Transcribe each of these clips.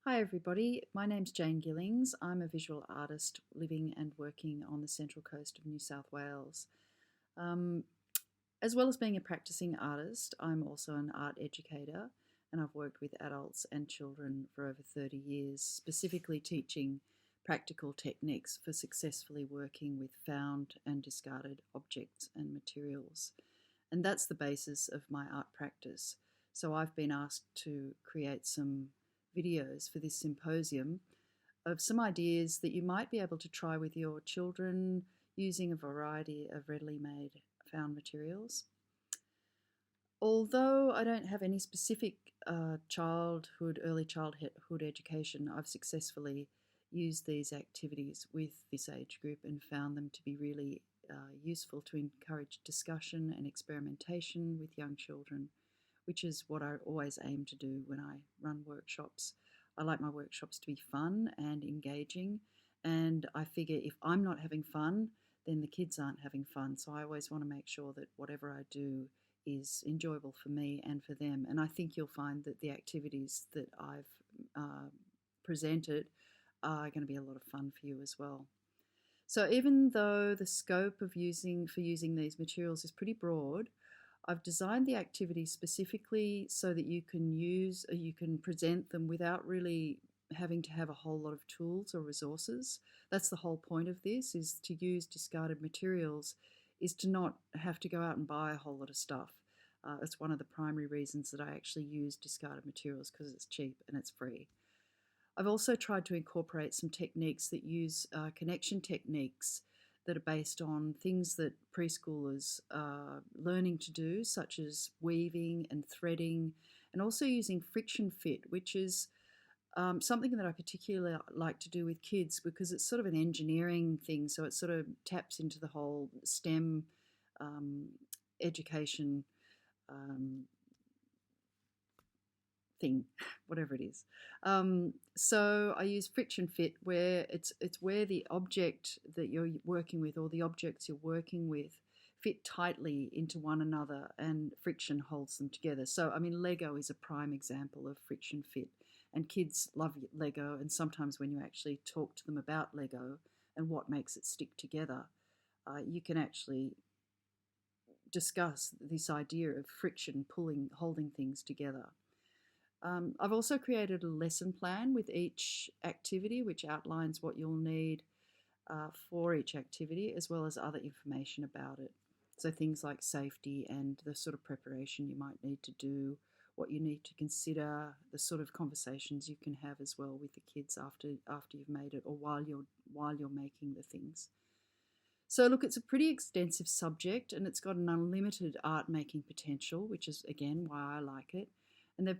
Hi everybody, my name's Jane Gillings. I'm a visual artist living and working on the Central Coast of New South Wales. Um, as well as being a practicing artist, I'm also an art educator, and I've worked with adults and children for over 30 years, specifically teaching practical techniques for successfully working with found and discarded objects and materials. And that's the basis of my art practice. So I've been asked to create some videos for this symposium of some ideas that you might be able to try with your children using a variety of readily made found materials. Although I don't have any specific early childhood education, I've successfully used these activities with this age group and found them to be really useful to encourage discussion and experimentation with young children, which is what I always aim to do when I run workshops. I like my workshops to be fun and engaging, and I figure if I'm not having fun, then the kids aren't having fun. So I always want to make sure that whatever I do is enjoyable for me and for them. And I think you'll find that the activities that I've presented are going to be a lot of fun for you as well. So even though the scope of using these materials is pretty broad, I've designed the activities specifically so that you can present them without really having to have a whole lot of tools or resources. That's the whole point of this, is to use discarded materials, is to not have to go out and buy a whole lot of stuff. That's one of the primary reasons that I actually use discarded materials, because it's cheap and it's free. I've also tried to incorporate some techniques that use connection techniques that are based on things that preschoolers are learning to do, such as weaving and threading, and also using friction fit, which is something that I particularly like to do with kids because it's sort of an engineering thing, so it sort of taps into the whole STEM education thing, whatever it is. So I use friction fit, where it's where the object that you're working with, or the objects you're working with, fit tightly into one another, and friction holds them together. So I mean, Lego is a prime example of friction fit, and kids love Lego, and sometimes when you actually talk to them about Lego and what makes it stick together, you can actually discuss this idea of friction holding things together. I've also created a lesson plan with each activity, which outlines what you'll need for each activity, as well as other information about it. So things like safety and the sort of preparation you might need to do, what you need to consider, the sort of conversations you can have as well with the kids after you've made it, or while you're making the things. So look, it's a pretty extensive subject, and it's got an unlimited art making potential, which is again why I like it. And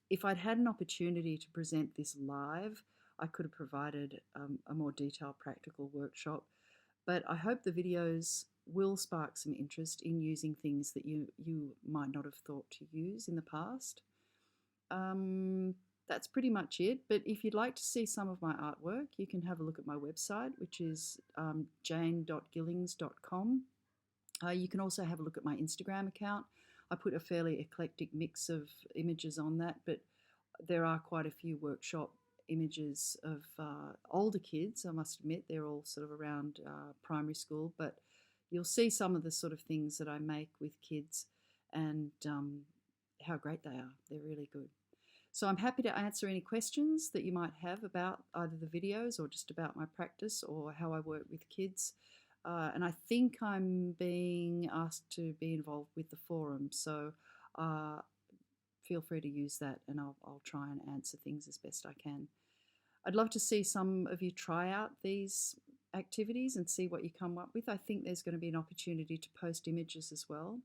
if I'd had an opportunity to present this live, I could have provided a more detailed practical workshop. But I hope the videos will spark some interest in using things that you might not have thought to use in the past. That's pretty much it. But if you'd like to see some of my artwork, you can have a look at my website, which is jane.gillings.com. You can also have a look at my Instagram account. I put a fairly eclectic mix of images on that, but there are quite a few workshop images of older kids, I must admit. They're all sort of around primary school, but you'll see some of the sort of things that I make with kids, and how great they are. They're really good. So I'm happy to answer any questions that you might have about either the videos or just about my practice or how I work with kids. And I think I'm being asked to be involved with the forum, so feel free to use that, and I'll try and answer things as best I can. I'd love to see some of you try out these activities and see what you come up with. I think there's going to be an opportunity to post images as well.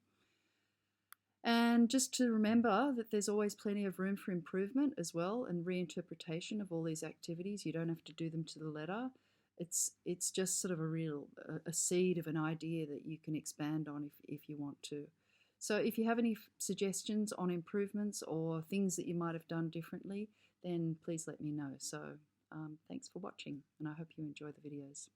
And just to remember that there's always plenty of room for improvement as well, and reinterpretation of all these activities. You don't have to do them to the letter. It's just sort of a seed of an idea that you can expand on if you want to. So if you have any suggestions on improvements or things that you might have done differently, then please let me know. So thanks for watching, and I hope you enjoy the videos.